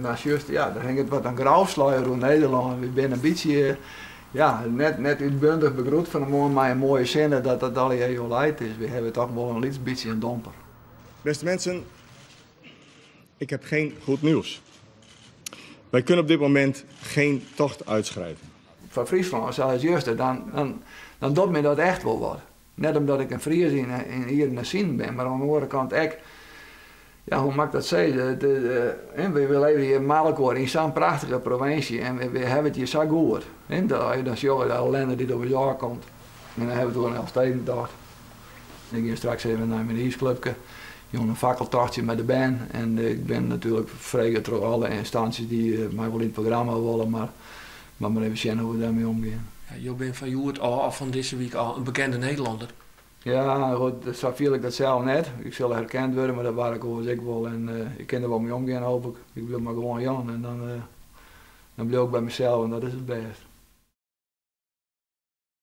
Maar juist, ja, dan hangt het wat een grauwsluier door Nederland. We zijn een beetje, ja, net uitbundig begroet van een man met een mooie zinnen dat dat al heel leid is. We hebben toch wel een beetje een domper. Beste mensen, ik heb geen goed nieuws. Wij kunnen op dit moment geen tocht uitschrijven. Van Friesland, zoals juist, dan doet me dat echt wel wat. Net omdat ik een Fries hier in de zin ben, maar aan de andere kant ook, ja, hoe mag ik dat zeggen? We leven hier in Mallekoor in zo'n prachtige provincie en we hebben het hier zo goed. Dan zie je de ellende die door het jaar komt. En dan hebben we toen een Elfstedentocht. Ik ga straks even naar mijn huisclubje. Een fakkeltochtje met de band. En ik ben natuurlijk vregen door alle instanties die mij wel in het programma willen, maar even zien hoe we daarmee omgaan. Ja, je bent van Joert al van deze week al een bekende Nederlander. Ja, goed, zo viel ik dat zelf net. Ik zal herkend worden, maar dat waar ik overigens ik wel. En ik kan er wel mee omgaan, hoop ik. Ik wil maar gewoon Jan en dan blijf ik bij mezelf en dat is het best.